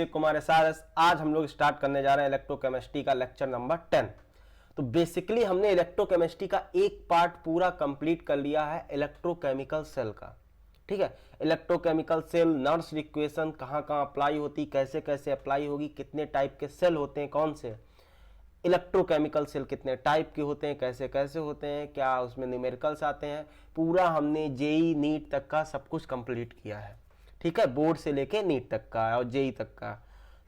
Abhishek Kumar SRS। आज हम लोग स्टार्ट करने जा रहे हैं इलेक्ट्रोकेमिस्ट्री का लेक्चर नंबर 10। तो बेसिकली हमने इलेक्ट्रोकेमिस्ट्री का एक पार्ट पूरा कंप्लीट कर लिया है इलेक्ट्रोकेमिकल सेल का। ठीक है, इलेक्ट्रोकेमिकल सेल, नर्स इक्वेशन कहाँ कहाँ अप्लाई होती, कैसे कैसे अप्लाई होगी, कितने टाइप के सेल होते हैं, कौन से इलेक्ट्रोकेमिकल सेल कितने टाइप के होते हैं, कैसे कैसे होते हैं, क्या उसमें न्यूमेरिकल्स आते हैं, पूरा हमने जेई नीट तक का सब कुछ कंप्लीट किया है। ठीक है, बोर्ड से लेके नीट तक का और जेई तक का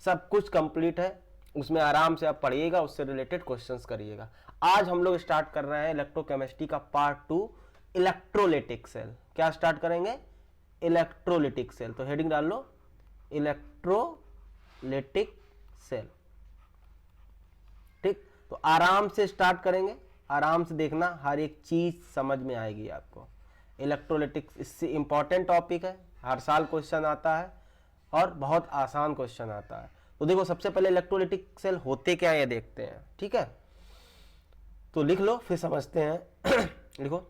सब कुछ कंप्लीट है। उसमें आराम से आप पढ़िएगा, उससे रिलेटेड क्वेश्चंस करिएगा। आज हम लोग स्टार्ट कर रहे हैं इलेक्ट्रोकेमिस्ट्री का पार्ट 2, इलेक्ट्रोलिटिक सेल। क्या स्टार्ट करेंगे? Electrolytic cell. तो हेडिंग डाल लो, इलेक्ट्रोलिटिक सेल। ठीक, तो आराम से स्टार्ट करेंगे, आराम से देखना, हर एक चीज समझ में आएगी आपको। इलेक्ट्रोलिटिक इससे इंपॉर्टेंट टॉपिक है, हर साल क्वेश्चन आता है और बहुत आसान क्वेश्चन आता है। तो देखो, सबसे पहले इलेक्ट्रोलिटिक सेल होते क्या है ये देखते हैं। ठीक है, तो लिख लो फिर समझते हैं। लिखो,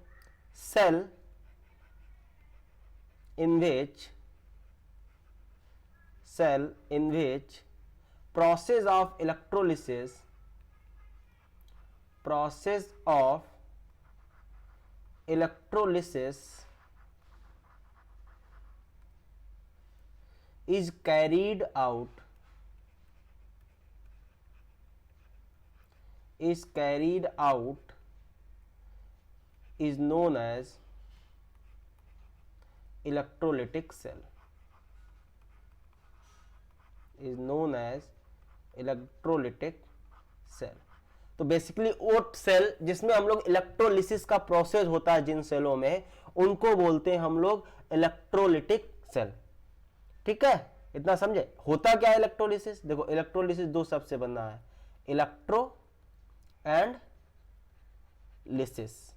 cell in which process of electrolysis is carried out is known as electrolytic cell. तो बेसिकली वो सेल जिसमें हम लोग इलेक्ट्रोलिसिस का प्रोसेस होता है, जिन सेलों में, उनको बोलते हैं हम लोग इलेक्ट्रोलिटिक सेल। ठीक है, इतना समझे। होता क्या है इलेक्ट्रोलिसिस? देखो, इलेक्ट्रोलिसिस दो शब्द से बना है, इलेक्ट्रो एंड लिसिस।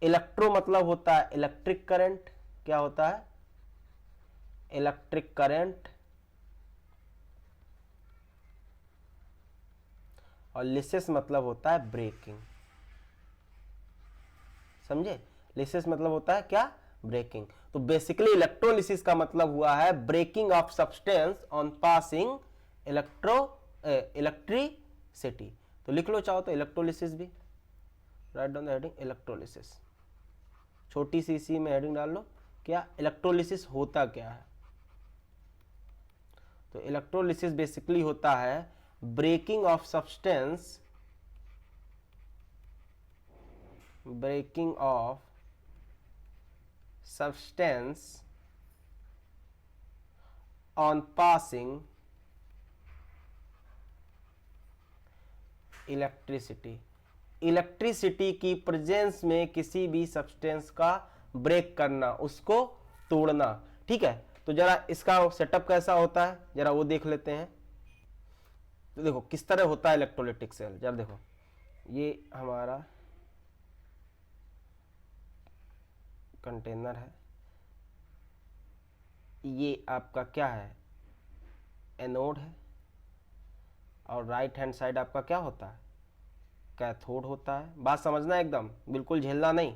इलेक्ट्रो मतलब होता है इलेक्ट्रिक करंट। क्या होता है? Electric current. और लिसिस मतलब होता है ब्रेकिंग। समझे? लिसिस मतलब होता है क्या? ब्रेकिंग। तो बेसिकली इलेक्ट्रोलिसिस का मतलब हुआ है breaking off substance on passing electricity. तो लिख लो चाहो तो इलेक्ट्रोलिसिस भी, write down the heading electrolysis. छोटी सी इसी में हेडिंग डाल लो, क्या इलेक्ट्रोलिसिस होता क्या है। तो इलेक्ट्रोलिसिस बेसिकली होता है breaking off substance on passing electricity की प्रेजेंस में किसी भी सब्सटेंस का ब्रेक करना, उसको तोड़ना। ठीक है, तो जरा इसका सेटअप कैसा होता है जरा वो देख लेते हैं। तो देखो किस तरह होता है इलेक्ट्रोलिटिक सेल। जरा देखो, ये हमारा कंटेनर है, ये आपका क्या है? एनोड है, और राइट हैंड साइड आपका क्या होता है? कैथोड होता है। बात समझना एकदम, बिल्कुल झेलना नहीं।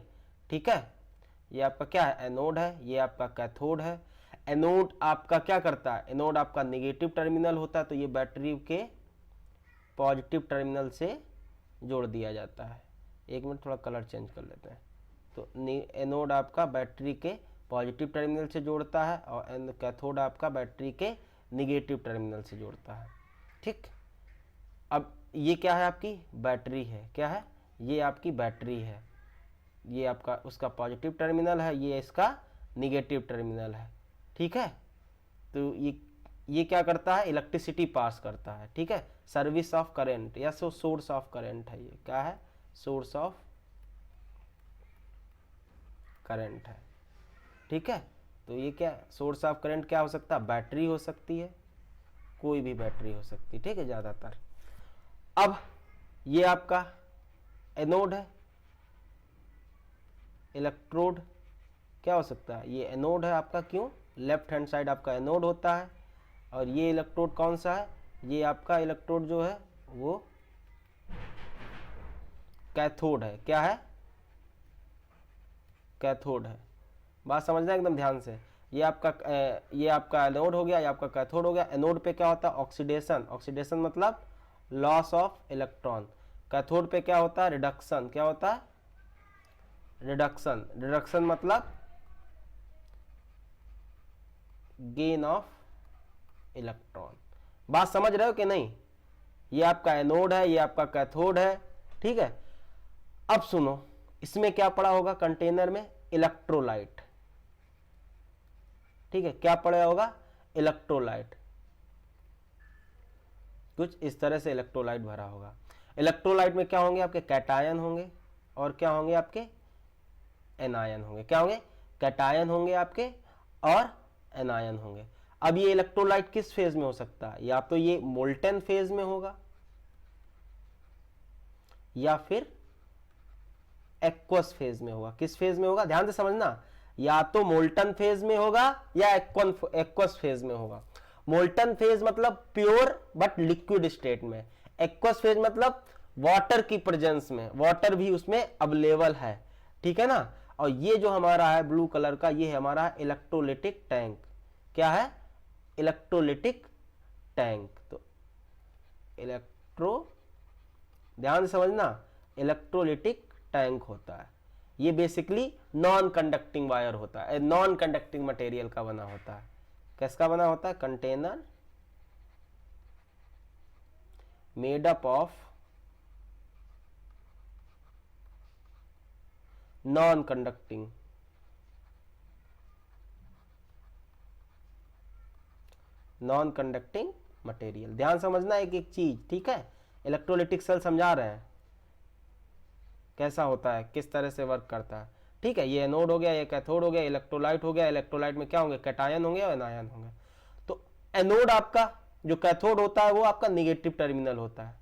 ठीक है, ये आपका क्या है? एनोड है, ये आपका कैथोड है। एनोड आपका क्या करता है? एनोड आपका नेगेटिव टर्मिनल होता है, तो ये बैटरी के पॉजिटिव टर्मिनल से जोड़ दिया जाता है। एक मिनट, थोड़ा कलर चेंज कर लेते हैं। तो एनोड आपका बैटरी के पॉजिटिव टर्मिनल से जोड़ता है, और कैथोड आपका बैटरी के निगेटिव टर्मिनल से जोड़ता है। ठीक, अब ये क्या है? आपकी बैटरी है। क्या है? ये आपकी बैटरी है। ये आपका उसका पॉजिटिव टर्मिनल है, ये इसका निगेटिव टर्मिनल है। ठीक है, तो ये क्या करता है? इलेक्ट्रिसिटी पास करता है। ठीक है, सर्विस ऑफ करंट या सोर्स ऑफ करंट है। ये क्या है? सोर्स ऑफ करंट है। ठीक है, तो ये क्या सोर्स ऑफ करंट क्या हो सकता है? बैटरी हो सकती है, कोई भी बैटरी हो सकती है। ठीक है, ज्यादातर। अब ये आपका एनोड है, इलेक्ट्रोड क्या हो सकता है? ये एनोड है आपका। क्यों? लेफ्ट हैंड साइड आपका एनोड होता है, और ये इलेक्ट्रोड कौन सा है? ये आपका इलेक्ट्रोड जो है वो कैथोड है। क्या है? कैथोड है। बात समझना एकदम ध्यान से। ये आपका एनोड हो गया, ये आपका कैथोड हो गया। एनोड पे क्या होता है? ऑक्सीडेशन। ऑक्सीडेशन मतलब लॉस ऑफ इलेक्ट्रॉन। कैथोड पे क्या होता है? रिडक्शन। क्या होता है? रिडक्शन। रिडक्शन मतलब गेन ऑफ इलेक्ट्रॉन। बात समझ रहे हो कि नहीं? ये आपका एनोड है, ये आपका कैथोड है, ठीक है। अब सुनो, इसमें क्या पड़ा होगा कंटेनर में? इलेक्ट्रोलाइट, ठीक है। क्या पड़ा होगा? इलेक्ट्रोलाइट। कुछ इस तरह से इलेक्ट्रोलाइट भरा होगा। इलेक्ट्रोलाइट में क्या होंगे? आपके कैटायन होंगे और क्या होंगे? आपके एनायन होंगे। क्या होंगे? कैटायन होंगे आपके और एनायन होंगे। अब ये इलेक्ट्रोलाइट किस फेज में हो सकता है? या तो ये मोल्टन फेज में होगा या फिर एक्वस फेज में होगा। किस फेज में होगा? ध्यान से समझना, या तो मोल्टन फेज में होगा या एक्वस फेज में होगा। मोल्टन फेज मतलब प्योर बट लिक्विड स्टेट में। एक्वस फेज मतलब वाटर की प्रेजेंस में, वाटर भी उसमें अवेलेबल है, ठीक है ना। और ये जो हमारा है ब्लू कलर का, ये है हमारा इलेक्ट्रोलिटिक टैंक। क्या है? Electrolytic tank. तो ध्यान से समझना, इलेक्ट्रोलिटिक टैंक होता है। ये बेसिकली नॉन कंडक्टिंग वायर होता है, नॉन कंडक्टिंग मटेरियल का बना होता है। किसका बना होता है? Container made up of non conducting material. ध्यान समझना एक एक चीज, ठीक है। इलेक्ट्रोलिटिक सेल समझा रहे हैं कैसा होता है, किस तरह से वर्क करता है, ठीक है। ये एनोड हो गया, ये कैथोड हो गया, इलेक्ट्रोलाइट हो गया। इलेक्ट्रोलाइट में क्या होंगे? कैटायन होंगे और एनायन होंगे। तो एनोड आपका जो कैथोड होता है वो आपका निगेटिव टर्मिनल होता है,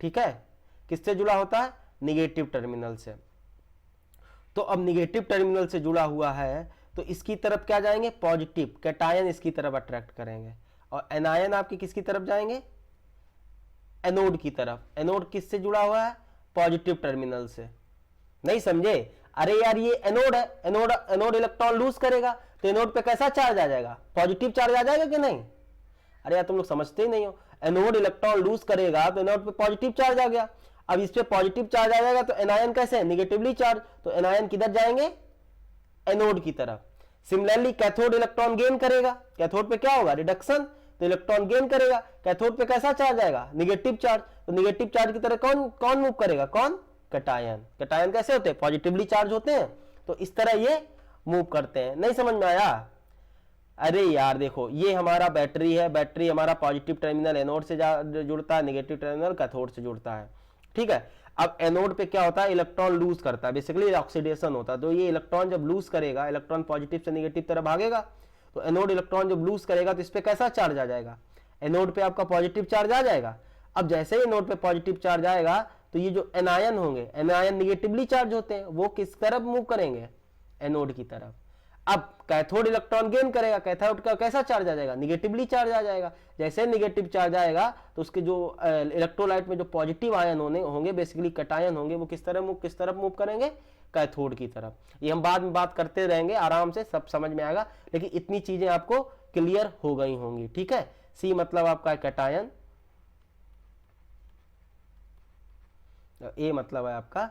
ठीक है। किससे जुड़ा होता है? निगेटिव टर्मिनल से। तो अब निगेटिव टर्मिनल से जुड़ा हुआ है तो इसकी तरफ क्या जाएंगे? पॉजिटिव। कैटायन इसकी तरफ अट्रैक्ट करेंगे और एनायन आपके किसकी तरफ जाएंगे? एनोड की तरफ। एनोड किससे जुड़ा हुआ है? पॉजिटिव टर्मिनल से। नहीं समझे? अरे यार ये एनोड है, एनोड इलेक्ट्रॉन लूज करेगा तो एनोड पे कैसा चार्ज आ जाएगा? पॉजिटिव चार्ज आ जाएगा कि नहीं? अरे यार तुम लोग समझते ही नहीं हो। एनोड इलेक्ट्रॉन लूज करेगा तो एनोड पे पॉजिटिव चार्ज आ गया। अब इस पे पॉजिटिव चार्ज आ जाएगा तो एनायन कैसे? Negatively charge. तो एनायन किधर जाएंगे? एनोड की तरफ। सिमिलरली कैथोड इलेक्ट्रॉन गेन करेगा। कैथोड पे क्या होगा? रिडक्शन। तो इलेक्ट्रॉन गेन करेगा। कैथोड पे कैसा चार्ज आएगा? Negative charge. तो निगेटिव चार्ज की तरह कौन कौन मूव करेगा? कौन? कैटायन। कैटायन कैसे होते हैं? पॉजिटिवली चार्ज होते हैं। तो इस तरह ये मूव करते हैं। नहीं समझ में आया? अरे यार देखो, ये हमारा बैटरी है। बैटरी हमारा पॉजिटिव टर्मिनल एनोड से जुड़ता है, निगेटिव टर्मिनल कैथोड से जुड़ता है, ठीक है। अब एनोड पे क्या होता है? इलेक्ट्रॉन लूज करता है, बेसिकली ऑक्सीडेशन होता है। तो ये इलेक्ट्रॉन जब लूज करेगा, इलेक्ट्रॉन पॉजिटिव से निगेटिव तरफ भागेगा। तो एनोड इलेक्ट्रॉन जब लूज करेगा तो इस पे कैसा चार्ज आ जाएगा? एनोड पे आपका पॉजिटिव चार्ज आ जाएगा। अब जैसे ही एनोड पे पॉजिटिव चार्ज आएगा तो ये जो एनायन होंगे, एनायन निगेटिवली चार्ज होते हैं, वो किस तरफ मूव करेंगे? एनोड की तरफ। अब कैथोड इलेक्ट्रॉन गेन करेगा। कैथोड का कैसा चार्ज आ जाएगा? निगेटिवली चार्ज आ जाएगा। जैसे निगेटिव चार्ज आएगा तो उसके जो इलेक्ट्रोलाइट में जो पॉजिटिव आयन होंगे बेसिकली कैटायन होंगे, वो किस तरफ मूव करेंगे? कैथोड की तरफ। ये हम बाद में बात करते रहेंगे, आराम से सब समझ में आएगा, लेकिन इतनी चीजें आपको क्लियर हो गई होंगी, ठीक है। सी मतलब आपका कैटायन, ए मतलब है आपका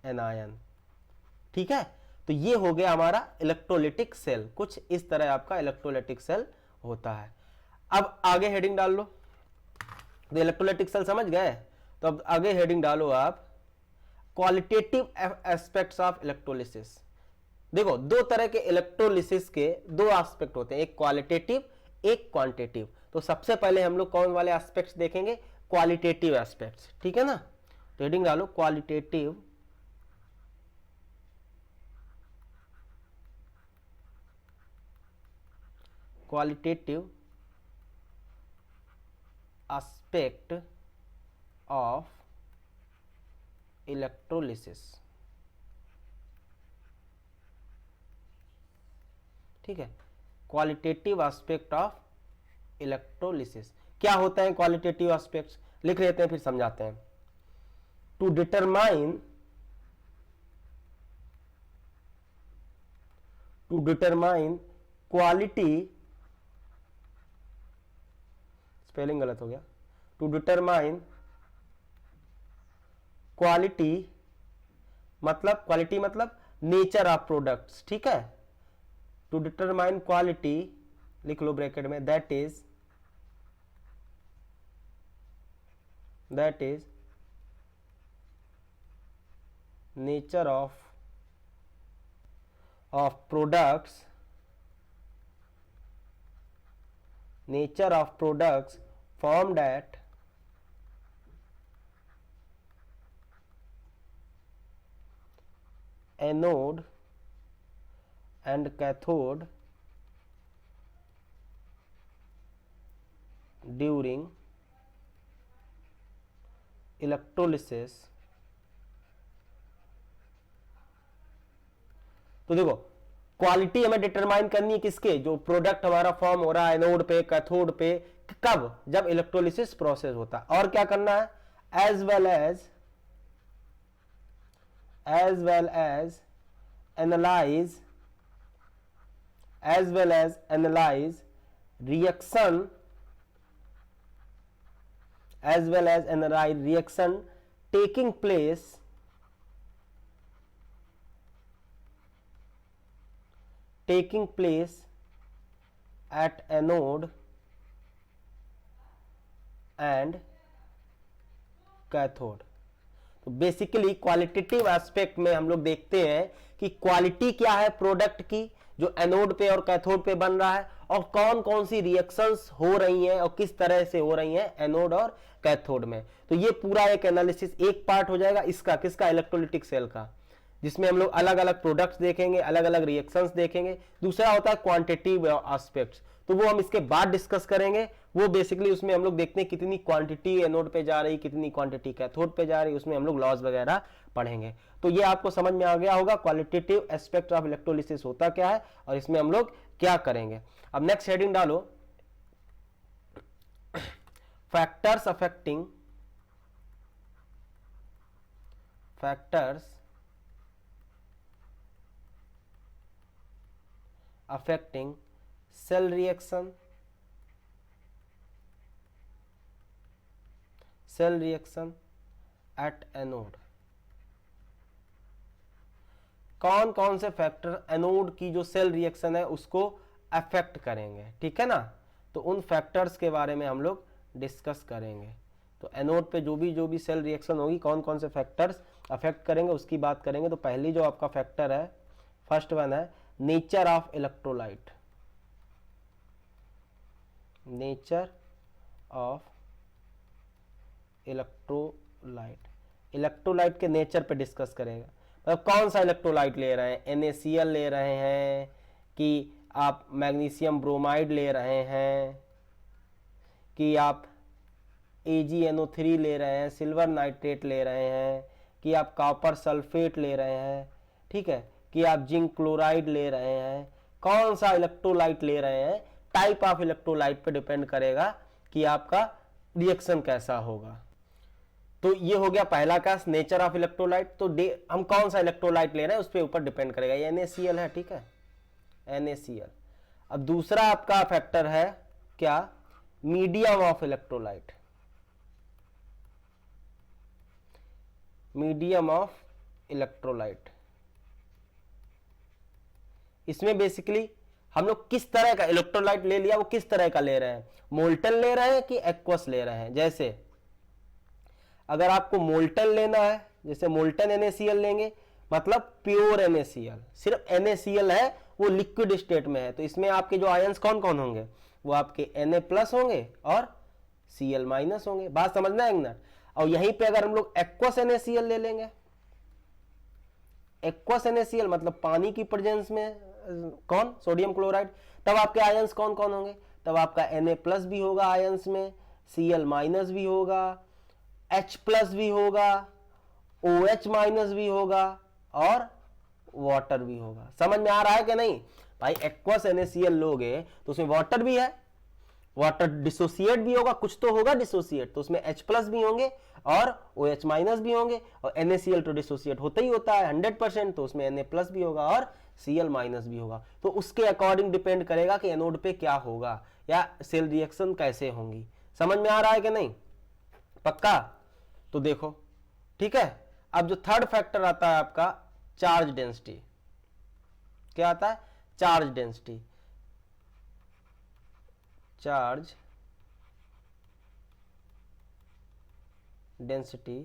एनायन, ठीक है। तो ये हो गया हमारा इलेक्ट्रोलिटिक सेल। कुछ इस तरह आपका इलेक्ट्रोलिटिक सेल होता है। अब आगे हेडिंग डाल लो। तो इलेक्ट्रोलिटिक सेल समझ गए। तो अब आगे हेडिंग डालो आप, क्वालिटेटिव एस्पेक्ट्स ऑफ इलेक्ट्रोलिसिस। देखो, दो तरह के इलेक्ट्रोलिसिस के दो एस्पेक्ट होते हैं, एक क्वालिटेटिव, एक क्वांटिटेटिव। तो सबसे पहले हम लोग कौन वाले एस्पेक्ट्स देखेंगे? क्वालिटेटिव एस्पेक्ट्स, ठीक है ना। तो हेडिंग डालो क्वालिटेटिव aspect of electrolysis, ठीक है। क्वालिटेटिव एस्पेक्ट ऑफ इलेक्ट्रोलिसिस क्या होता है? क्वालिटेटिव एस्पेक्ट्स लिख लेते हैं, फिर समझाते हैं। टू डिटरमाइन क्वालिटी, स्पेलिंग गलत हो गया, टू डिटरमाइन क्वालिटी मतलब नेचर ऑफ प्रोडक्ट्स, ठीक है। टू डिटरमाइन क्वालिटी, लिख लो ब्रैकेट में, that is nature of products, nature of products formed at anode and cathode during electrolysis। तो देखो क्वालिटी हमें डिटरमाइन करनी है किसके, जो प्रोडक्ट हमारा फॉर्म हो रहा है एनोड पे, कैथोड पे, कब, जब इलेक्ट्रोलिसिस प्रोसेस होता है। और क्या करना है, as well as analyse reaction taking place at anode and cathode. तो बेसिकली क्वालिटेटिव एस्पेक्ट में हम लोग देखते हैं कि क्वालिटी क्या है प्रोडक्ट की जो एनोड पे और कैथोड पे बन रहा है, और कौन कौन सी रिएक्शंस हो रही हैं और किस तरह से हो रही हैं एनोड और कैथोड में। तो ये पूरा एक एनालिसिस, एक पार्ट हो जाएगा इसका, किसका, इलेक्ट्रोलिटिक सेल का, जिसमें हम लोग अलग अलग प्रोडक्ट्स देखेंगे, अलग अलग रिएक्शंस देखेंगे। दूसरा होता है क्वांटिटेटिव एस्पेक्ट्स, तो वो हम इसके बाद डिस्कस करेंगे। वो बेसिकली उसमें हम लोग देखते हैं कितनी क्वांटिटी एनोड पे जा रही, कितनी क्वांटिटी कैथोड पे जा रही, उसमें हम लोग लॉस वगैरह पढ़ेंगे। तो ये आपको समझ में आ गया होगा क्वालिटेटिव एस्पेक्ट ऑफ इलेक्ट्रोलिसिस होता क्या है और इसमें हम लोग क्या करेंगे। अब नेक्स्ट हेडिंग डालो, factors affecting cell reaction at anode। कौन कौन से फैक्टर एनोड की जो सेल रिएक्शन है उसको अफेक्ट करेंगे, ठीक है ना। तो उन फैक्टर्स के बारे में हम लोग डिस्कस करेंगे। तो एनोड पे जो भी सेल रिएक्शन होगी, कौन कौन से फैक्टर्स अफेक्ट करेंगे उसकी बात करेंगे। तो पहली जो आपका फैक्टर है, फर्स्ट वन है नेचर ऑफ इलेक्ट्रोलाइट। इलेक्ट्रोलाइट के नेचर पे डिस्कस करेगा, मतलब कौन सा इलेक्ट्रोलाइट ले रहे हैं, NaCl ले रहे हैं कि आप मैग्नीशियम ब्रोमाइड ले रहे हैं, कि आप AgNO3 ले रहे हैं, सिल्वर नाइट्रेट ले रहे हैं, कि आप कॉपर सल्फेट ले रहे हैं, ठीक है, कि आप जिंक क्लोराइड ले रहे हैं। कौन सा इलेक्ट्रोलाइट ले रहे हैं, टाइप ऑफ इलेक्ट्रोलाइट पे डिपेंड करेगा कि आपका रिएक्शन कैसा होगा। तो ये हो गया पहला का नेचर ऑफ इलेक्ट्रोलाइट। तो हम कौन सा इलेक्ट्रोलाइट ले रहे हैं उस पर ऊपर डिपेंड करेगा। ये NaCl है, ठीक है, NaCl। अब दूसरा आपका फैक्टर है क्या, मीडियम ऑफ इलेक्ट्रोलाइट। इसमें बेसिकली हम लोग किस तरह का इलेक्ट्रोलाइट ले लिया, वो किस तरह का ले रहे हैं, मोल्टन ले रहे हैं कि एक्वस ले रहे हैं। जैसे अगर आपको मोल्टन लेना है, जैसे मोल्टन NaCl लेंगे, मतलब प्योर NaCl, सिर्फ NaCl है, वो लिक्विड स्टेट में है। तो इसमें आपके जो आयंस कौन कौन होंगे, वो आपके Na+ होंगे और Cl- होंगे। बात समझना है एक मिनट। और यहीं पे अगर हम लोग एक्वस NaCl ले लेंगे, एक्वस NaCl मतलब पानी की प्रेजेंस में कौन, सोडियम क्लोराइड, तब आपके आयंस कौन कौन होंगे, तब आपका Na+ भी होगा आयंस में, Cl- भी होगा, H+ भी होगा, OH- भी होगा और वाटर भी होगा। समझ में आ रहा है कि नहीं भाई। एक्वस NaCl लोगे तो उसमें वाटर भी है, वाटर डिसोसिएट भी होगा, कुछ तो होगा डिसोसिएट, तो उसमें H प्लस भी होंगे और OH माइनस भी होंगे, और NaCl तो डिसोसिएट होता ही होता है 100%, तो उसमें Na प्लस भी होगा और Cl माइनस भी होगा। तो उसके अकॉर्डिंग डिपेंड करेगा कि एनोड पे क्या होगा या सेल रिएक्शन कैसे होंगी। समझ में आ रहा है कि नहीं? पक्का? तो देखो, ठीक है। अब जो थर्ड फैक्टर आता है आपका चार्ज डेंसिटी। क्या आता है? Charge density. Charge density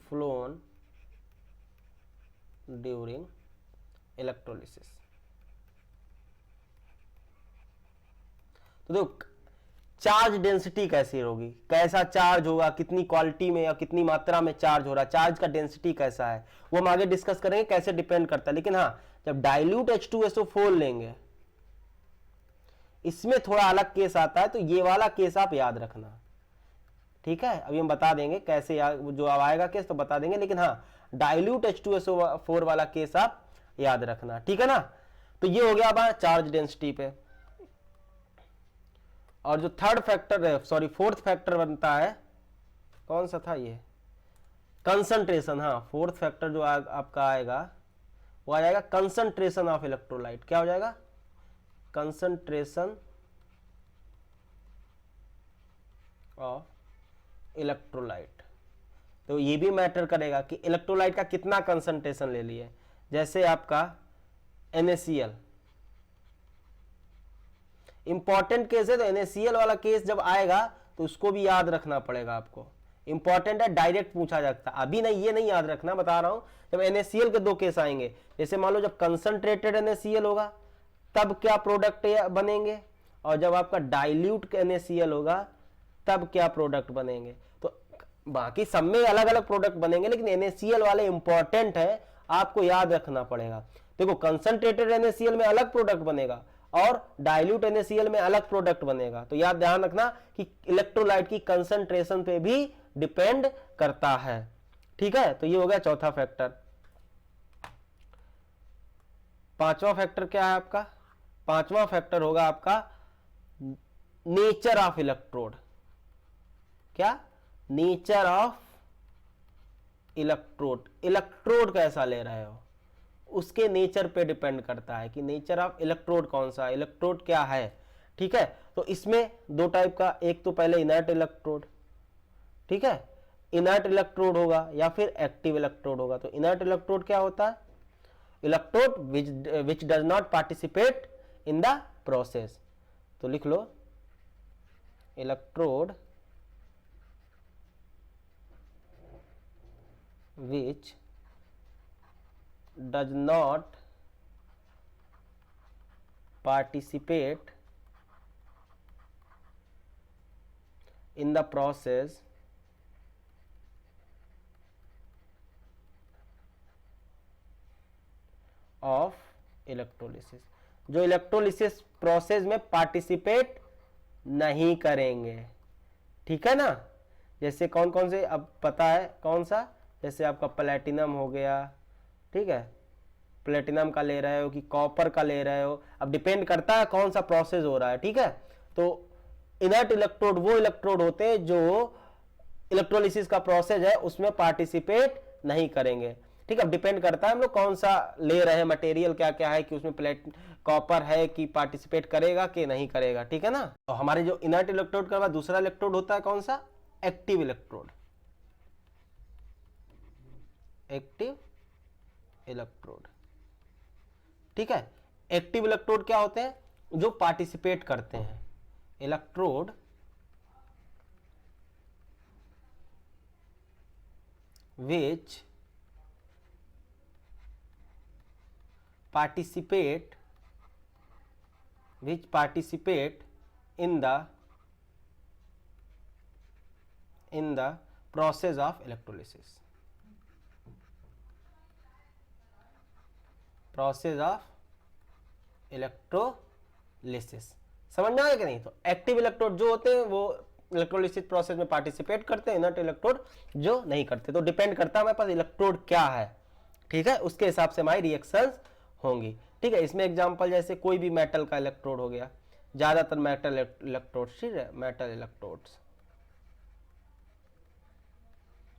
phloem during electrolysis. तो देखो, चार्ज डेंसिटी कैसी होगी, कैसा चार्ज होगा, कितनी क्वालिटी में या कितनी मात्रा में चार्ज हो रहा है, चार्ज का डेंसिटी कैसा है, वो हम आगे डिस्कस करेंगे कैसे डिपेंड करता है। लेकिन हाँ, जब डाइल्यूट H2SO4 लेंगे, इसमें थोड़ा अलग केस आता है, तो ये वाला केस आप याद रखना, ठीक है। अभी हम बता देंगे कैसे, जो अब आएगा केस तो बता देंगे, लेकिन हाँ, डाइल्यूट H2SO4 वाला केस आप याद रखना, ठीक है ना। तो ये हो गया अब चार्ज डेंसिटी पे। और जो थर्ड फैक्टर है, सॉरी फोर्थ फैक्टर बनता है, कौन सा था ये? कंसंट्रेशन। हाँ, फोर्थ फैक्टर जो आपका आएगा वो आ जाएगा कंसंट्रेशन ऑफ इलेक्ट्रोलाइट। क्या हो जाएगा? Concentration of electrolyte. तो ये भी मैटर करेगा कि इलेक्ट्रोलाइट का कितना कंसंट्रेशन ले लिए। जैसे आपका NaCl इंपॉर्टेंट केस है, तो NaCl वाला केस जब आएगा तो उसको भी याद रखना पड़ेगा आपको, इंपॉर्टेंट है, डायरेक्ट पूछा जाता है। अभी नहीं, ये नहीं याद रखना, बता रहा हूं। जब NaCl के दो केस आएंगे, जैसे मान लो जब कंसंट्रेटेड NaCl होगा तब क्या प्रोडक्ट बनेंगे, और जब आपका डाइल्यूट NaCl होगा तब क्या प्रोडक्ट बनेंगे। तो बाकी सब में अलग अलग प्रोडक्ट बनेंगे, लेकिन NaCl वाले इंपॉर्टेंट है, आपको याद रखना पड़ेगा। देखो, कंसंट्रेटेड NaCl में अलग प्रोडक्ट बनेगा और डाइल्यूट NaCl में अलग प्रोडक्ट बनेगा। तो याद ध्यान रखना कि इलेक्ट्रोलाइट की कंसंट्रेशन पे भी डिपेंड करता है, ठीक है। तो ये हो गया चौथा फैक्टर। पांचवा फैक्टर क्या है आपका? पांचवा फैक्टर होगा आपका नेचर ऑफ इलेक्ट्रोड। क्या? Nature of electrode. इलेक्ट्रोड कैसा ले रहे हो, उसके नेचर पे डिपेंड करता है कि नेचर ऑफ इलेक्ट्रोड कौन सा, इलेक्ट्रोड क्या है, ठीक है। तो इसमें दो टाइप का, एक तो पहले इनर्ट इलेक्ट्रोड, ठीक है, इनर्ट इलेक्ट्रोड होगा या फिर एक्टिव इलेक्ट्रोड होगा। तो इनर्ट इलेक्ट्रोड क्या होता है? Electrode which does not participate in the process. तो लिख लो, electrode which does not participate in the process of electrolysis। जो इलेक्ट्रोलिसिस प्रोसेस में पार्टिसिपेट नहीं करेंगे, ठीक है ना। जैसे कौन कौन से, अब पता है कौन सा, जैसे आपका प्लेटिनम हो गया, ठीक है, प्लेटिनम का ले रहे हो कि कॉपर का ले रहे हो, अब डिपेंड करता है कौन सा प्रोसेस हो रहा है, ठीक है। तो इनर्ट इलेक्ट्रोड वो इलेक्ट्रोड होते हैं जो इलेक्ट्रोलिसिस का प्रोसेस है उसमें पार्टिसिपेट नहीं करेंगे, ठीक है। अब डिपेंड करता है हम लोग कौन सा ले रहे हैं, मटेरियल क्या क्या है, कि उसमें कॉपर है कि पार्टिसिपेट करेगा कि नहीं करेगा, ठीक है ना। तो हमारे जो इनर्ट इलेक्ट्रोड का बाद दूसरा इलेक्ट्रोड होता है कौन सा? Active electrode. एक्टिव इलेक्ट्रोड, ठीक है। एक्टिव इलेक्ट्रोड क्या होते हैं? जो पार्टिसिपेट करते हैं। Electrode which participate in the process of electrolysis। Process of electrolysis समझ में आया कि नहीं? तो एक्टिव इलेक्ट्रोड जो होते हैं वो इलेक्ट्रोलिसिस प्रोसेस में पार्टिसिपेट करते हैं, इनर्ट इलेक्ट्रोड जो नहीं करते। तो डिपेंड करता है हमारे पास इलेक्ट्रोड क्या है, ठीक है, उसके हिसाब से हमारी रिएक्शंस होंगी, ठीक है। इसमें एग्जांपल जैसे कोई भी मेटल का इलेक्ट्रोड हो गया, ज्यादातर मेटल इलेक्ट्रोड्स, ठीक है, मेटल इलेक्ट्रोड्स।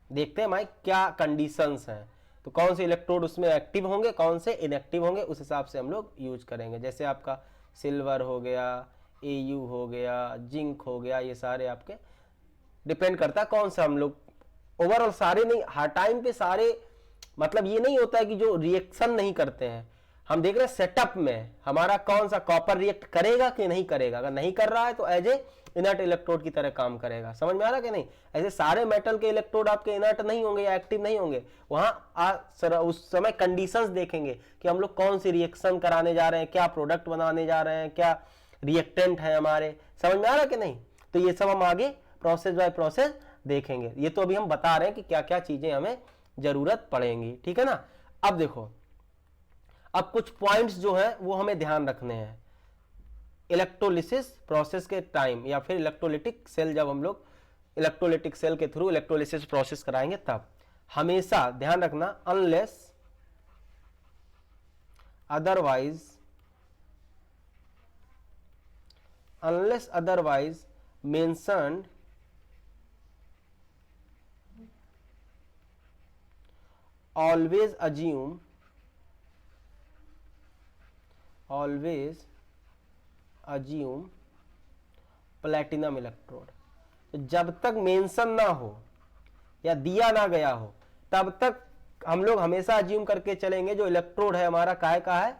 देखते हैं भाई क्या कंडीशंस हैं, तो कौन से इलेक्ट्रोड उसमें एक्टिव होंगे, कौन से इनएक्टिव होंगे, उस हिसाब से हम लोग यूज करेंगे। जैसे आपका सिल्वर हो गया, एयू हो गया, जिंक हो गया, ये सारे आपके डिपेंड करता है कौन सा हम लोग, ओवरऑल सारे नहीं, हर टाइम पे सारे, मतलब ये नहीं होता है कि जो रिएक्शन नहीं करते हैं, हम देख रहे हैं सेटअप में हमारा कौन सा कॉपर रिएक्ट करेगा कि नहीं करेगा। अगर नहीं कर रहा है तो एज ए इनर्ट इलेक्ट्रोड की तरह काम करेगा। समझ में आ रहा कि नहीं? ऐसे सारे मेटल के इलेक्ट्रोड आपके इनर्ट नहीं होंगे या एक्टिव नहीं होंगे। वहां उस समय कंडीशंस देखेंगे कि हम लोग कौन सी रिएक्शन कराने जा रहे हैं, क्या प्रोडक्ट बनाने जा रहे हैं, क्या रिएक्टेंट है हमारे। समझ में आ रहा कि नहीं? तो ये सब हम आगे प्रोसेस बाय प्रोसेस देखेंगे। ये तो अभी हम बता रहे हैं कि क्या क्या चीजें हमें जरूरत पड़ेंगी, ठीक है ना। अब देखो, अब कुछ पॉइंट्स जो है वो हमें ध्यान रखने हैं इलेक्ट्रोलिसिस प्रोसेस के टाइम, या फिर इलेक्ट्रोलिटिक सेल, जब हम लोग इलेक्ट्रोलिटिक सेल के थ्रू इलेक्ट्रोलिसिस प्रोसेस कराएंगे तब हमेशा ध्यान रखना, unless otherwise mentioned always assume platinum electrode. तो जब तक मेंशन ना हो या दिया ना गया हो तब तक हम लोग हमेशा अज्यूम करके चलेंगे जो इलेक्ट्रोड है हमारा काहे का है,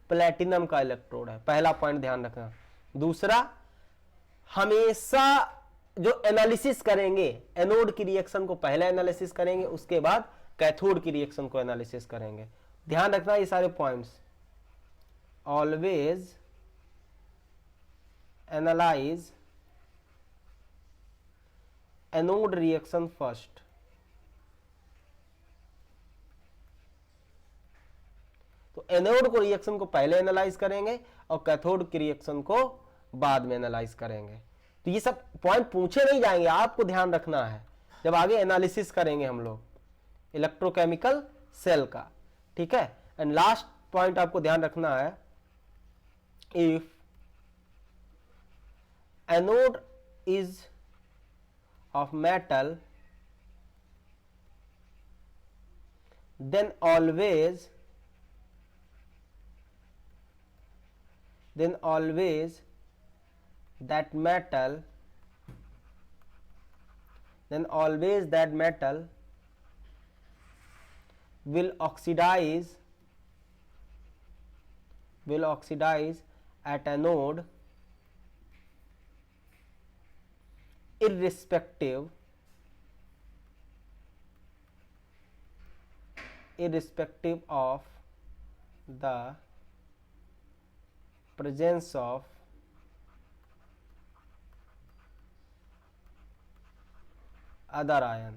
प्लेटिनम का इलेक्ट्रोड है। पहला पॉइंट ध्यान रखना। दूसरा, हमेशा जो एनालिसिस करेंगे, एनोड की रिएक्शन को पहले एनालिसिस करेंगे, उसके बाद कैथोड की रिएक्शन को एनालिसिस करेंगे। ध्यान रखना ये सारे points. Always analyse anode reaction first. तो एनोड को रिएक्शन को पहले एनालाइज करेंगे और कैथोड की रिएक्शन को बाद में एनालाइज करेंगे। तो ये सब पॉइंट पूछे नहीं जाएंगे, आपको ध्यान रखना है जब आगे एनालिसिस करेंगे हम लोग इलेक्ट्रोकेमिकल सेल का, ठीक है। एंड लास्ट पॉइंट आपको ध्यान रखना है, if anode is of metal then always that metal will oxidize at anode irrespective of the presence of other ion.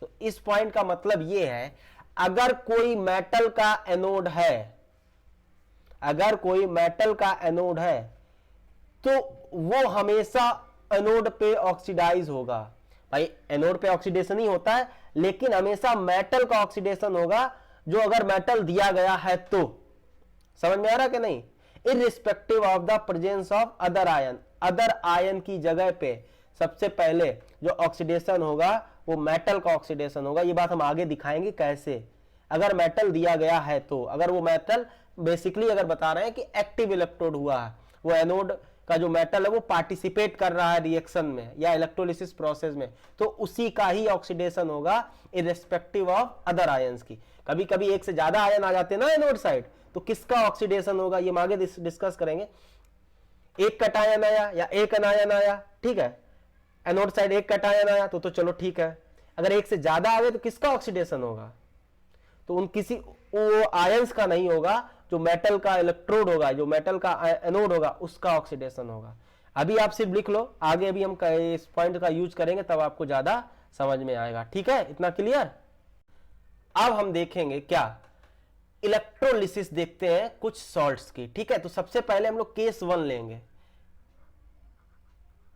तो इस पॉइंट का मतलब यह है, अगर कोई मेटल का एनोड है, तो वो हमेशा एनोड पे ऑक्सीडाइज होगा। भाई एनोड पे ऑक्सीडेशन ही होता है, लेकिन हमेशा मेटल का ऑक्सीडेशन होगा, जो अगर मेटल दिया गया है तो। समझ में आ रहा कि नहीं? Irrespective of the presence of other ion की जगह पे सबसे पहले जो ऑक्सीडेशन होगा वो मेटल का ऑक्सीडेशन होगा। ये बात हम आगे दिखाएंगे कैसे, अगर मेटल दिया गया है तो। अगर वो मेटल बेसिकली अगर बता रहे हैं कि एक्टिव इलेक्ट्रोड हुआ है, वो एनोड का जो मेटल है वो पार्टिसिपेट कर रहा है रिएक्शन में या इलेक्ट्रोलिसिस प्रोसेस में, तो उसी का ही ऑक्सीडेशन होगा इररिस्पेक्टिव ऑफ अदर आयंस की। कभी कभी एक से ज्यादा आयन आ जाते हैं ना एनोड साइड, तो किसका ऑक्सीडेशन होगा ये हम आगे डिस्कस करेंगे। एक कटायन आया या एक अनायन आया, ठीक है, एनोड साइड एक कटायन आया तो चलो ठीक है। अगर एक से ज्यादा आ गए तो किसका ऑक्सीडेशन होगा? तो उन किसी वो आयंस का नहीं होगा, जो मेटल का इलेक्ट्रोड होगा, जो मेटल का एनोड होगा, उसका ऑक्सीडेशन होगा। अभी आप सिर्फ लिख लो, आगे अभी हम इस पॉइंट का यूज करेंगे तब आपको ज्यादा समझ में आएगा, ठीक है। इतना क्लियर। अब हम देखेंगे क्या, इलेक्ट्रोलिसिस देखते हैं कुछ सॉल्ट्स की, ठीक है। तो सबसे पहले हम लोग केस 1 लेंगे।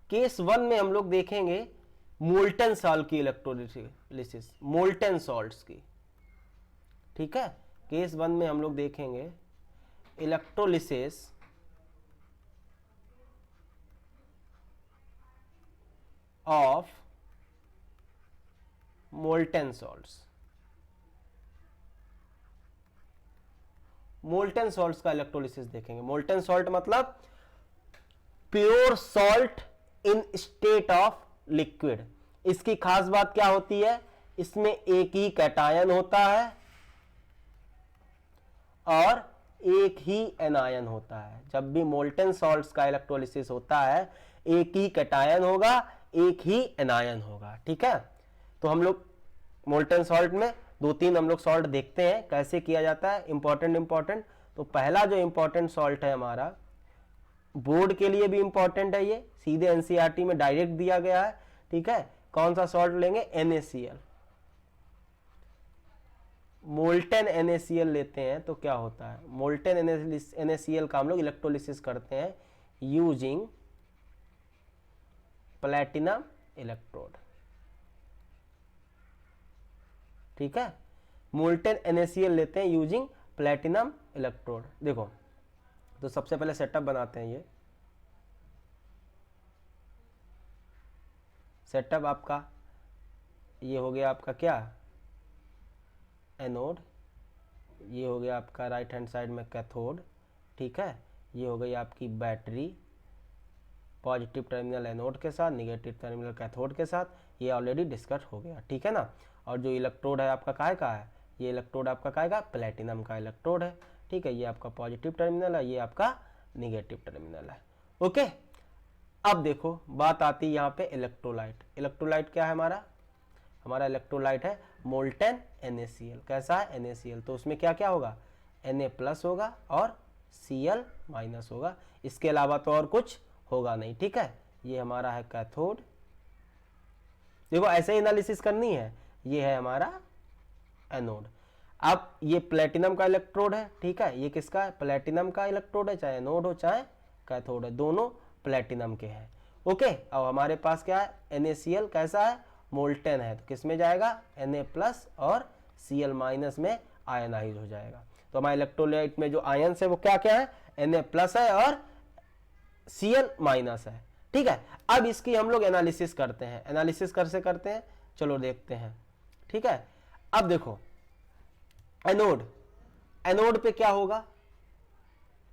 केस 1 में हम लोग देखेंगे मोल्टन सॉल्ट की इलेक्ट्रोलिसिस, मोल्टन सॉल्ट्स की, ठीक है। केस 1 में हम लोग देखेंगे electrolysis of molten salts. Molten salts का इलेक्ट्रोलिसिस देखेंगे। मोल्टेन सॉल्ट मतलब pure salt in state of liquid. इसकी खास बात क्या होती है, इसमें एक ही कैटायन होता है और एक ही एनायन होता है। जब भी मोल्टेन सॉल्ट्स का इलेक्ट्रोलिसिस होता है एक ही कैटायन होगा, एक ही एनायन होगा। ठीक है, तो हम लोग मोल्टेन सॉल्ट में दो तीन हम लोग सॉल्ट देखते हैं कैसे किया जाता है, इंपॉर्टेंट। तो पहला जो इंपॉर्टेंट सॉल्ट है हमारा, बोर्ड के लिए भी इंपॉर्टेंट है, ये सीधे एनसीईआरटी में डायरेक्ट दिया गया है। ठीक है, कौन सा सॉल्ट लेंगे, NaCl। मोल्टेन NaCl लेते हैं तो क्या होता है, मोल्टेन NaCl का हम लोग इलेक्ट्रोलिसिस करते हैं यूजिंग प्लैटिनम इलेक्ट्रोड। ठीक है, मोल्टेन NaCl लेते हैं यूजिंग प्लैटिनम इलेक्ट्रोड। देखो, तो सबसे पहले सेटअप बनाते हैं। ये सेटअप आपका ये हो गया आपका क्या, एनोड। ये हो गया आपका राइट हैंड साइड में कैथोड। ठीक है, ये हो गई आपकी बैटरी, पॉजिटिव टर्मिनल एनोड के साथ, निगेटिव टर्मिनल कैथोड के साथ। ये ऑलरेडी डिस्कस हो गया। ठीक है ना। और जो इलेक्ट्रोड है आपका काहे का है, ये इलेक्ट्रोड आपका काहे का, प्लेटिनम का इलेक्ट्रोड है। ठीक है, ये आपका पॉजिटिव टर्मिनल है, ये आपका निगेटिव टर्मिनल है। ओके, अब देखो बात आती है यहाँ पे इलेक्ट्रोलाइट। इलेक्ट्रोलाइट क्या है हमारा, हमारा इलेक्ट्रोलाइट है मोल्टेन NaCl। कैसा है, NaCl। तो उसमें क्या क्या होगा, Na+ होगा और Cl- होगा। इसके अलावा तो और कुछ होगा नहीं। ठीक है, ये हमारा है कैथोड। देखो ऐसे ही एनालिसिस करनी है। ये है हमारा एनोड। अब ये प्लेटिनम का इलेक्ट्रोड है। ठीक है, ये किसका है, प्लेटिनम का इलेक्ट्रोड है, चाहे एनोड हो चाहे कैथोड है, दोनों प्लेटिनम के हैं। ओके, अब हमारे पास क्या है, NaCl कैसा है, मोल्टेन है, तो किस में जाएगा, Na+ और Cl- में आयनाइज हो जाएगा। तो हमारे इलेक्ट्रोलाइट में जो आयन्स है वो क्या क्या है, Na+ है और Cl- है। ठीक है, अब इसकी हम लोग एनालिसिस करते हैं। एनालिसिस कैसे करते हैं, चलो देखते हैं। ठीक है, अब देखो एनोड, एनोड पे क्या होगा,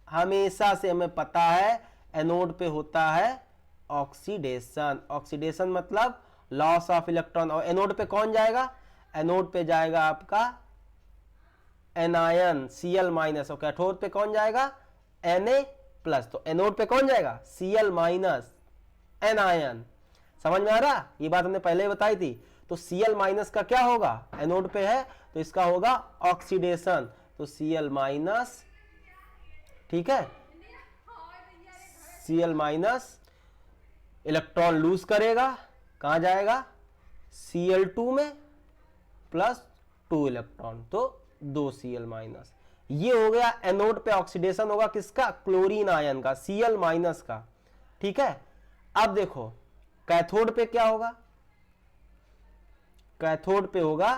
हमेशा से हमें पता है एनोड पे होता है ऑक्सीडेशन। ऑक्सीडेशन मतलब लॉस ऑफ इलेक्ट्रॉन। और एनोड पे कौन जाएगा, एनोड पे जाएगा आपका एनायन Cl- और कैथोड पे कौन जाएगा, Na+। तो एनोड पे कौन जाएगा, Cl- एनायन। समझ में आ रहा, ये बात हमने पहले ही बताई थी। तो Cl- का क्या होगा, एनोड पे है तो इसका होगा ऑक्सीडेशन। तो Cl-, ठीक है, Cl- इलेक्ट्रॉन लूज करेगा, कहां जाएगा, Cl2 में +2 इलेक्ट्रॉन, तो 2 Cl-। ये हो गया एनोड पे ऑक्सीडेशन होगा किसका, क्लोरीन आयन का, Cl- का। ठीक है, अब देखो कैथोड पे क्या होगा, कैथोड पे होगा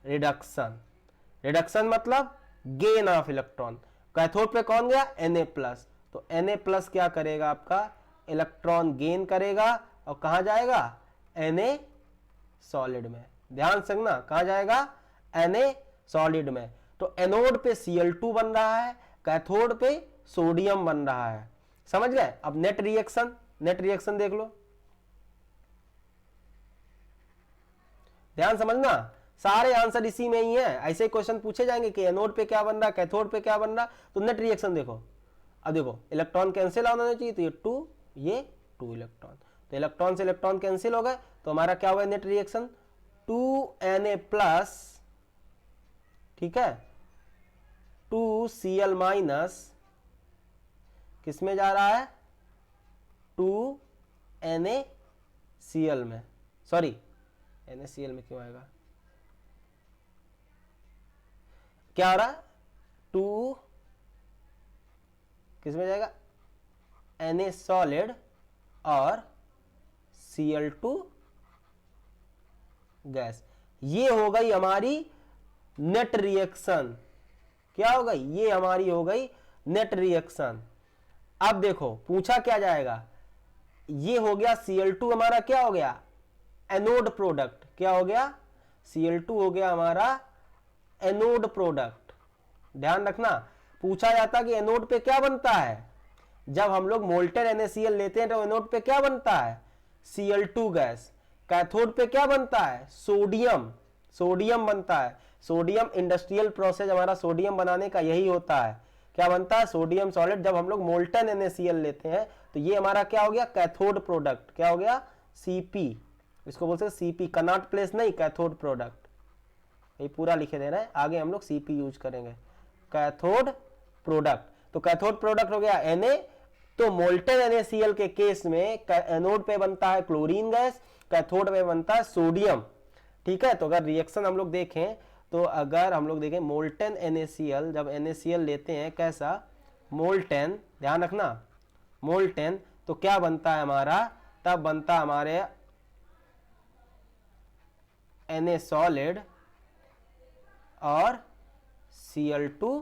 रिडक्शन। रिडक्शन मतलब गेन ऑफ इलेक्ट्रॉन। कैथोड पे कौन गया, Na+। तो Na+ क्या करेगा, आपका इलेक्ट्रॉन गेन करेगा और कहां जाएगा, Na सॉलिड में। ध्यान से ना, कहां जाएगा, Na सॉलिड में। तो एनोड पे Cl2 बन रहा है, कैथोड पे सोडियम बन रहा है। समझ गए। अब नेट रिएक्शन, नेट रिएक्शन देख लो, ध्यान समझना, सारे आंसर इसी में ही है। ऐसे क्वेश्चन पूछे जाएंगे कि एनोड पे क्या बन रहा है, कैथोड पे क्या बन रहा, तो नेट रिएक्शन देखो। अब देखो इलेक्ट्रॉन कैंसिल होना चाहिए, तो ये 2, ये 2 इलेक्ट्रॉन, तो इलेक्ट्रॉन से इलेक्ट्रॉन कैंसिल हो गए, तो हमारा क्या हुआ नेट रिएक्शन, 2Na+, ठीक है, 2Cl- किस में जा रहा है, 2NaCl में, सॉरी NaCl में क्यों आएगा, क्या आ रहा है, 2 किस में जाएगा, Na सॉलिड और Cl2 गैस। ये हो गई हमारी नेट रिएक्शन। क्या हो गई, ये हमारी हो गई नेट रिएक्शन। अब देखो पूछा क्या जाएगा, ये हो गया Cl2 हमारा क्या हो गया, एनोड प्रोडक्ट। क्या हो गया, Cl2 हो गया हमारा एनोड प्रोडक्ट। ध्यान रखना, पूछा जाता कि एनोड पे क्या बनता है, जब हम लोग मोल्टेन NaCl लेते हैं तो एनोड पे क्या बनता है, Cl2 गैस। कैथोड पे क्या बनता है, सोडियम, सोडियम बनता है। सोडियम इंडस्ट्रियल प्रोसेस हमारा सोडियम बनाने का यही होता है, क्या बनता है, सोडियम सॉलिड। जब हम लोग मोल्टेन NaCl लेते हैं तो ये हमारा क्या हो गया, कैथोड प्रोडक्ट। क्या हो गया, Cp, इसको बोलते हैं Cp, कनॉट प्लेस नहीं, कैथोड प्रोडक्ट। ये पूरा लिखे दे रहे हैं, आगे हम लोग Cp यूज करेंगे, कैथोड प्रोडक्ट। तो कैथोड प्रोडक्ट हो गया Na। तो मोल्टेन NaCl के केस में एनोड पे बनता है क्लोरीन गैस, कैथोड पे बनता है सोडियम। ठीक है, तो अगर रिएक्शन हम लोग देखें, तो अगर हम लोग देखें मोल्टेन NaCl, जब NaCl लेते हैं कैसा, मोल्टेन, ध्यान रखना मोल्टेन, तो क्या बनता है हमारा, तब बनता है हमारे Na सॉलिड और Cl2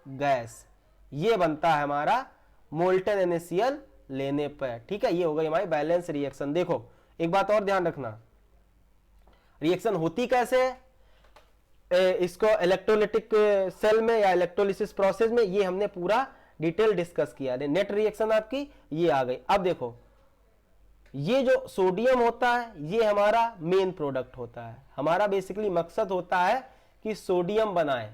गैस। ये बनता है हमारा मोल्टेन NaCl लेने पर। ठीक है, ये हो गई हमारी बैलेंस रिएक्शन। देखो एक बात और ध्यान रखना, रिएक्शन होती कैसे है, इसको इलेक्ट्रोलिटिक सेल में या इलेक्ट्रोलिसिस प्रोसेस में, ये हमने पूरा डिटेल डिस्कस किया। नेट रिएक्शन आपकी ये आ गई। अब देखो, ये जो सोडियम होता है ये हमारा मेन प्रोडक्ट होता है। हमारा बेसिकली मकसद होता है कि सोडियम बनाए,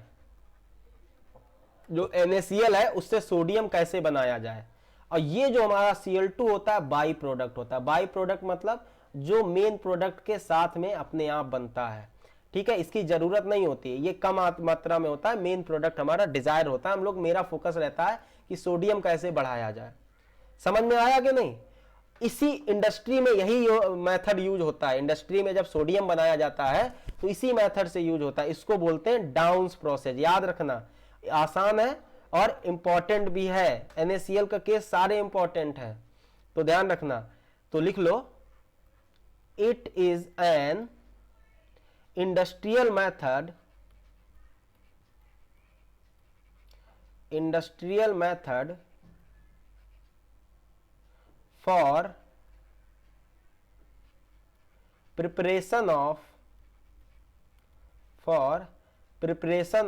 जो NaCl है उससे सोडियम कैसे बनाया जाए। और ये जो हमारा Cl2 होता है बाई प्रोडक्ट होता है। बाई प्रोडक्ट मतलब जो मेन प्रोडक्ट के साथ में अपने आप बनता है। ठीक है, इसकी जरूरत नहीं होती है, ये कम मात्रा में होता है। मेन प्रोडक्ट हमारा डिजायर होता है, हम लोग, मेरा फोकस रहता है कि सोडियम कैसे बढ़ाया जाए। समझ में आया कि नहीं। इसी इंडस्ट्री में यही मेथड यूज होता है। इंडस्ट्री में जब सोडियम बनाया जाता है तो इसी मेथड से यूज होता है। इसको बोलते हैं डाउन्स प्रोसेस। याद रखना, आसान है और इंपॉर्टेंट भी है। NaCl का केस सारे इंपॉर्टेंट है, तो ध्यान रखना। तो लिख लो, it is an industrial method for preparation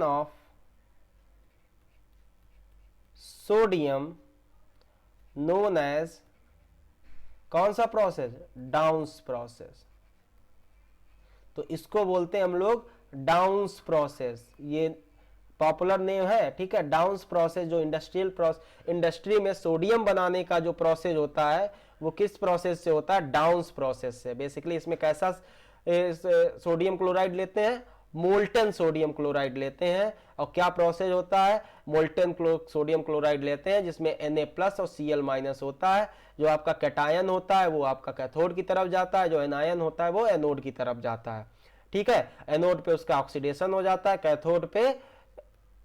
of sodium known as कौन सा प्रोसेस, डाउन्स प्रोसेस। तो इसको बोलते हैं हम लोग डाउन्स प्रोसेस, ये पॉपुलर नेम है। ठीक है, डाउन्स प्रोसेस जो इंडस्ट्री में सोडियम बनाने का जो प्रोसेस होता है वो किस प्रोसेस से होता है, डाउन्स प्रोसेस से। बेसिकली इसमें कैसा सोडियम क्लोराइड लेते हैं, मोल्टेन सोडियम क्लोराइड लेते हैं। और क्या प्रोसेस होता है, मोल्टेन सोडियम क्लोराइड लेते हैं जिसमें Na+ और Cl- होता है। जो आपका कैटायन होता है वो आपका कैथोड की तरफ जाता है, जो एनायन होता है वो एनोड की तरफ जाता है। ठीक है, एनोड पे उसका ऑक्सीडेशन हो जाता है, कैथोड पे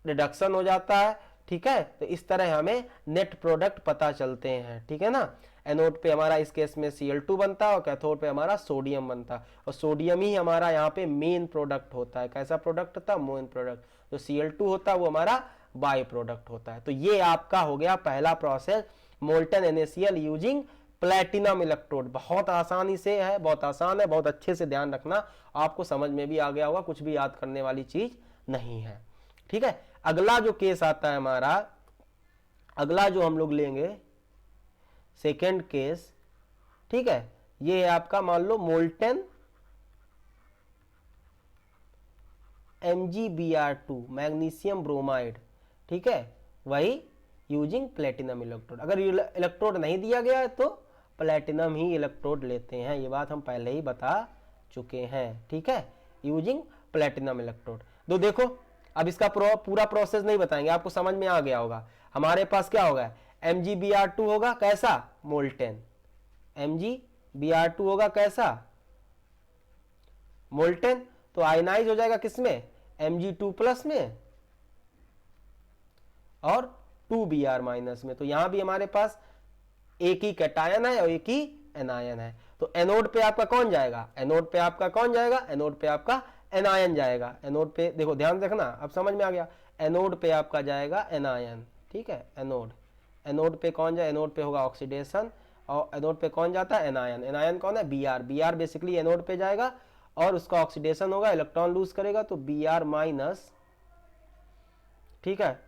रिडक्शन हो जाता है। ठीक है, तो इस तरह हमें नेट प्रोडक्ट पता चलते हैं। ठीक है ना, एनोड पे हमारा इस केस में Cl2 बनता है और कैथोड पे हमारा सोडियम बनता है। और सोडियम ही हमारा यहाँ पे मेन प्रोडक्ट होता है। कैसा प्रोडक्ट होता है, मेन प्रोडक्ट। जो Cl2 होता है वो हमारा बाई प्रोडक्ट होता है। तो ये आपका हो गया पहला process, molten NaCl using platinum electrode. बहुत आसानी से है, बहुत आसान है, बहुत अच्छे से ध्यान रखना, आपको समझ में भी आ गया होगा, कुछ भी याद करने वाली चीज नहीं है। ठीक है, अगला जो केस आता है हमारा, अगला जो हम लोग लेंगे सेकेंड केस। ठीक है, ये है आपका, मान लो मोल्टेन MgBr2 मैग्नीशियम ब्रोमाइड। ठीक है, वही यूजिंग प्लेटिनम इलेक्ट्रोड। अगर इलेक्ट्रोड नहीं दिया गया है तो प्लेटिनम ही इलेक्ट्रोड लेते हैं, ये बात हम पहले ही बता चुके हैं। ठीक है, यूजिंग प्लेटिनम इलेक्ट्रोड। तो देखो, अब इसका पूरा प्रोसेस नहीं बताएंगे, आपको समझ में आ गया होगा। हमारे पास क्या होगा, MgBr2 होगा कैसा, मोल्टेन। MgBr2 होगा कैसा, मोल्टेन। तो आयनाइज हो जाएगा किसमें, Mg2+ में और 2Br- में। तो यहां भी हमारे पास एक ही कैटायन है और एक ही एनायन है। तो एनोड पे आपका कौन जाएगा, एनोड पे आपका कौन जाएगा, एनोड पे आपका एनायन जाएगा। एनोड पे देखो, ध्यान रखना, अब समझ में आ गया। एनोड पे आपका जाएगा एनायन। ठीक है, एनोड पे कौन जाए, एनोड पे होगा ऑक्सीडेशन और एनोड पे कौन जाता है, एनायन। एनायन कौन है, Br। Br बेसिकली एनोड पे जाएगा और उसका ऑक्सीडेशन होगा, इलेक्ट्रॉन लूज करेगा, तो Br माइनस, ठीक है,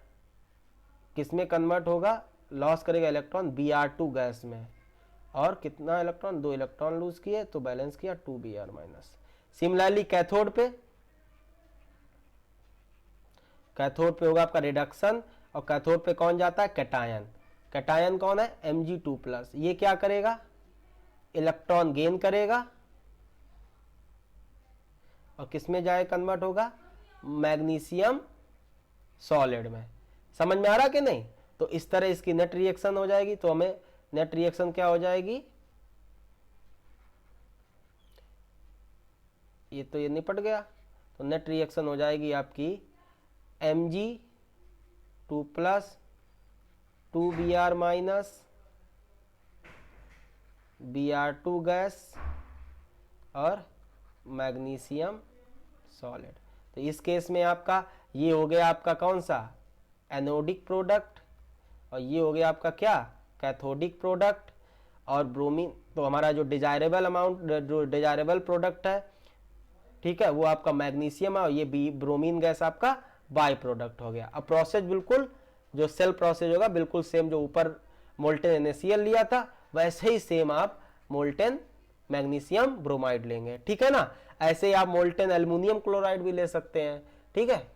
किसमें कन्वर्ट होगा, लॉस करेगा इलेक्ट्रॉन Br2 गैस में, और कितना इलेक्ट्रॉन, 2 इलेक्ट्रॉन लूज किए तो बैलेंस किया 2Br माइनस। सिमिलरली कैथोड पे, कैथोड पे होगा आपका रिडक्शन, और कैथोड पे कौन जाता है, कैटायन। कैटायन कौन है, Mg2+। ये क्या करेगा, इलेक्ट्रॉन गेन करेगा और किसमें जाए कन्वर्ट होगा, मैग्नीशियम सॉलिड में। समझ में आ रहा कि नहीं। तो इस तरह इसकी नेट रिएक्शन हो जाएगी। तो हमें नेट रिएक्शन क्या हो जाएगी, ये तो ये निपट गया। तो नेट रिएक्शन हो जाएगी आपकी Mg2+, 2Br minus, Br2 gas और मैग्नीशियम सॉलिड। तो इस केस में आपका ये हो गया आपका कौन सा, एनोडिक प्रोडक्ट, और ये हो गया आपका क्या, कैथोडिक प्रोडक्ट। और ब्रोमीन, तो हमारा जो डिजायरेबल अमाउंट, जो डिजायरेबल प्रोडक्ट है, ठीक है, वो आपका मैग्नीशियम है, और ये ब्रोमीन गैस आपका बाय प्रोडक्ट हो गया। अब प्रोसेस बिल्कुल जो सेल प्रोसेस होगा बिल्कुल सेम, जो ऊपर मोल्टेन NaCl लिया था वैसे ही सेम आप मोल्टेन मैग्नीशियम ब्रोमाइड लेंगे, ठीक है ना। ऐसे ही आप मोल्टेन एल्युमिनियम क्लोराइड भी ले सकते हैं, ठीक है,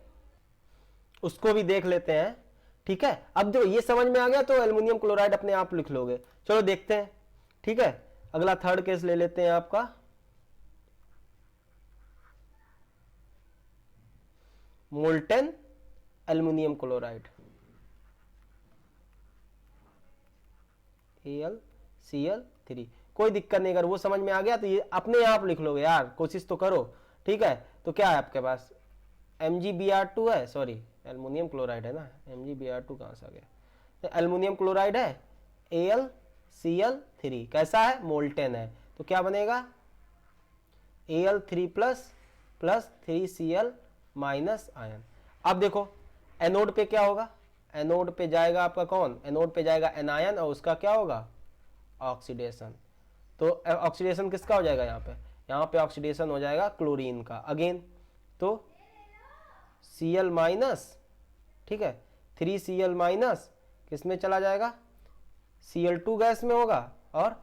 उसको भी देख लेते हैं, ठीक है। अब जो ये समझ में आ गया तो एल्युमिनियम क्लोराइड अपने आप लिख लोगे। चलो देखते हैं, ठीक है। अगला थर्ड केस ले लेते हैं आपका, मोल्टेन एल्युमिनियम क्लोराइड, AlCl3। कोई दिक्कत नहीं, अगर वो समझ में आ गया तो ये अपने आप लिख लोगे यार, कोशिश तो करो, ठीक है। तो क्या है आपके पास, MgBr2 है, सॉरी एल्युमिनियम क्लोराइड है ना, MgBr2 कहां से आ गया, तो एल्युमिनियम क्लोराइड है, AlCl3 कैसा है, मोल्टेन है। तो क्या बनेगा, Al3 plus 3Cl minus ion. अब देखो एनोड पे क्या होगा, एनोड पे जाएगा आपका कौन, एनोड पे जाएगा एनायन, और उसका क्या होगा, ऑक्सीडेशन। तो ऑक्सीडेशन किसका हो जाएगा, यहाँ पे ऑक्सीडेशन हो जाएगा क्लोरीन का अगेन। तो Cl माइनस, ठीक है, 3Cl माइनस किसमें चला जाएगा, Cl2 गैस में होगा, और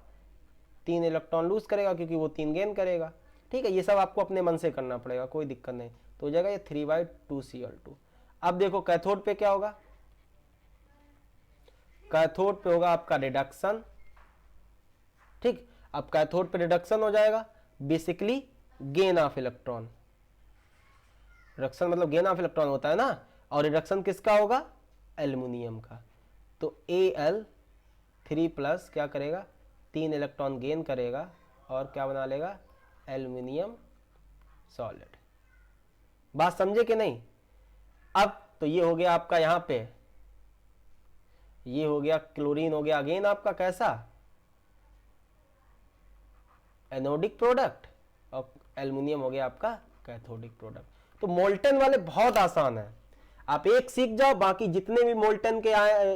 3 इलेक्ट्रॉन लूज करेगा क्योंकि वो 3 गेन करेगा, ठीक है। ये सब आपको अपने मन से करना पड़ेगा, कोई दिक्कत नहीं। तो हो जाएगा ये 3/2Cl2। अब देखो कैथोड पे क्या होगा, कैथोड पे होगा आपका रिडक्शन, ठीक। अब कैथोड पे रिडक्शन हो जाएगा, basically gain of electron, reduction मतलब गेन ऑफ इलेक्ट्रॉन होता है ना, और रिडक्शन किसका होगा, एल्युमिनियम का। तो Al3+ क्या करेगा, 3 इलेक्ट्रॉन गेन करेगा और क्या बना लेगा, एल्युमिनियम सॉलिड। बात समझे कि नहीं। अब तो ये हो गया आपका, यहां पे ये हो गया क्लोरीन, हो गया अगेन आपका कैसा, एनोडिक प्रोडक्ट, और एल्युमिनियम हो गया आपका कैथोडिक प्रोडक्ट। तो मोल्टेन वाले बहुत आसान है, आप एक सीख जाओ, बाकी जितने भी मोल्टेन के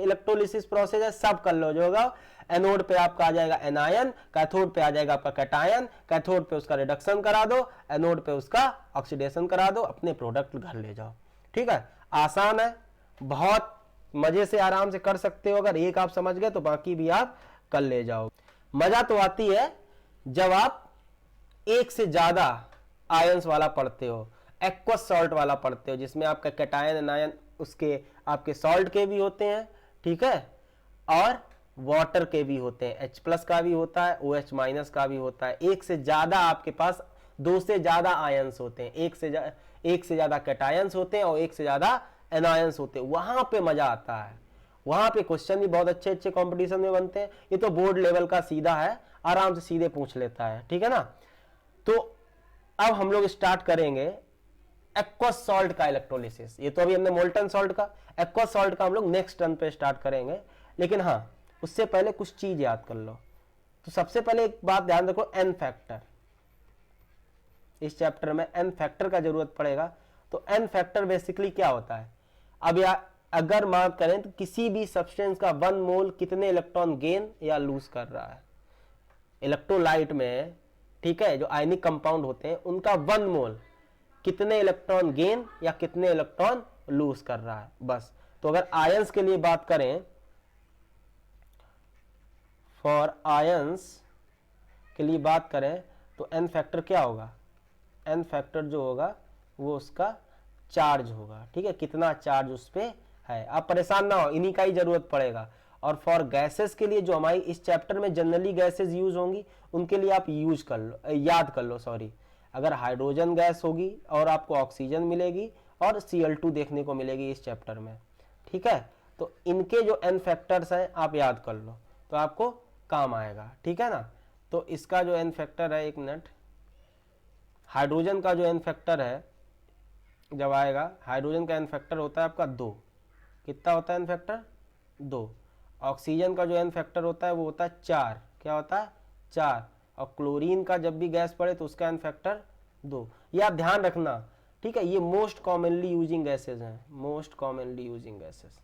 इलेक्ट्रोलिसिस प्रोसेस है सब कर लो। जो होगा एनोड पे आपका आ जाएगा एनायन, कैथोड पे आ जाएगा आपका कैटायन, कैथोड पे उसका रिडक्शन करा दो, एनोड पे उसका ऑक्सीडेशन करा दो, अपने प्रोडक्ट घर ले जाओ, ठीक है। आसान है, बहुत मजे से आराम से कर सकते हो। अगर एक आप समझ गए तो बाकी भी आप कर ले जाओ। मजा तो आती है जब आप एक से ज्यादा आयंस वाला पढ़ते हो, एक्वस सॉल्ट वाला पढ़ते हो, जिसमें आपका कैटायन एनायन उसके आपके सॉल्ट के भी होते हैं, ठीक है, और वाटर के भी होते हैं, H+ का भी होता है, OH- का भी होता है। एक से ज्यादा आपके पास 2 से ज्यादा आयंस होते हैं, एक से ज्यादा कैटायंस होते हैं और एक से ज्यादा एनायंस होते हैं। वहां पे मजा आता है, वहां पे क्वेश्चन भी बहुत अच्छे अच्छे कंपटीशन में बनते हैं। ये तो बोर्ड लेवल का सीधा है, आराम से सीधे पूछ लेता है, ठीक है ना। तो अब हम लोग स्टार्ट करेंगे एक्वस सॉल्ट का इलेक्ट्रोलिसिस। ये तो अभी हमने मोल्टन सॉल्ट का, एक्वस सॉल्ट का हम लोग नेक्स्ट टर्न पे स्टार्ट करेंगे। लेकिन हाँ, उससे पहले कुछ चीज याद कर लो। तो सबसे पहले एक बात ध्यान रखो, एन फैक्टर। इस चैप्टर में एन फैक्टर का जरूरत पड़ेगा। तो एन फैक्टर बेसिकली क्या होता है, अब अगर मार्क करें तो किसी भी सब्सटेंस का 1 मोल कितने इलेक्ट्रॉन गेन या लूज कर रहा है, इलेक्ट्रोलाइट में, ठीक है, जो आयनिक कंपाउंड होते हैं उनका 1 मोल कितने इलेक्ट्रॉन गेन या कितने इलेक्ट्रॉन लूज कर रहा है, बस। तो अगर आयंस के लिए बात करें, फॉर आयंस के लिए बात करें तो एन फैक्टर क्या होगा, एन फैक्टर जो होगा वो उसका चार्ज होगा, ठीक है, कितना चार्ज उस पे है। आप परेशान ना हो, इन्हीं का ही जरूरत पड़ेगा। और फॉर गैसेस के लिए जो हमारी इस चैप्टर में जनरली गैसेस यूज होंगी उनके लिए आप यूज कर लो, याद कर लो, सॉरी। अगर हाइड्रोजन गैस होगी और आपको ऑक्सीजन मिलेगी और Cl2 देखने को मिलेगी इस चैप्टर में, ठीक है, तो इनके जो एन फैक्टर्स हैं आप याद कर लो तो आपको काम आएगा, ठीक है ना। तो इसका जो एन फैक्टर है, एक मिनट, हाइड्रोजन का जो एन फैक्टर है जब आएगा, हाइड्रोजन का एन फैक्टर होता है आपका 2, कितना होता है एन फैक्टर 2। ऑक्सीजन का जो एन फैक्टर होता है वो होता है 4, क्या होता है 4। और क्लोरीन का जब भी गैस पड़े तो उसका एन फैक्टर 2। ये आप ध्यान रखना, ठीक है। ये मोस्ट कॉमनली यूजिंग गैसेज हैं, most commonly using gases,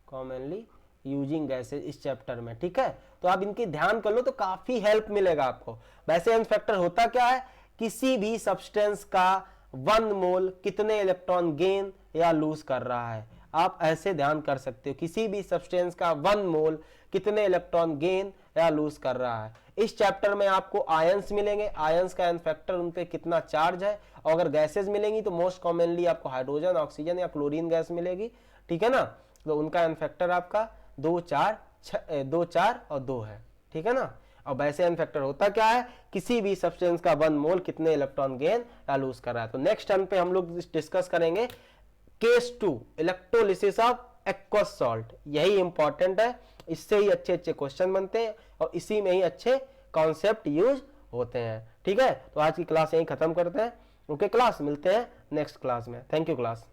commonly using gases इस चैप्टर में, ठीक है। तो आप इनकी ध्यान कर लो तो काफी हेल्प मिलेगा आपको। वैसे एन फैक्टर होता क्या है, किसी भी सब्सटेंस का 1 मोल कितने इलेक्ट्रॉन गेन या लूज कर रहा है, आप ऐसे ध्यान कर सकते हो, किसी भी सब्सटेंस का 1 मोल कितने इलेक्ट्रॉन गेन या लूज कर रहा है। इस चैप्टर में आपको आयंस मिलेंगे, आयंस का एन फैक्टर, उन पे कितना चार्ज है। और अगर गैसेज मिलेंगी तो मोस्ट कॉमनली आपको हाइड्रोजन, ऑक्सीजन या क्लोरीन गैस मिलेगी, ठीक है ना। तो उनका एन फैक्टर आपका 2, 4 और 2 है, ठीक है ना। और वैसे एन फैक्टर होता क्या है, किसी भी सब्सटेंस का 1 मोल कितने इलेक्ट्रॉन गेन या लूज कर रहा है। तो नेक्स्ट टर्म पे हम लोग डिस्कस करेंगे case 2, electrolysis of aqueous salt. यही इंपॉर्टेंट है, इससे ही अच्छे अच्छे क्वेश्चन बनते हैं और इसी में ही अच्छे कॉन्सेप्ट यूज होते हैं, ठीक है। तो आज की क्लास यही खत्म करते हैं। ओके क्लास, मिलते हैं नेक्स्ट क्लास में। Thank you class.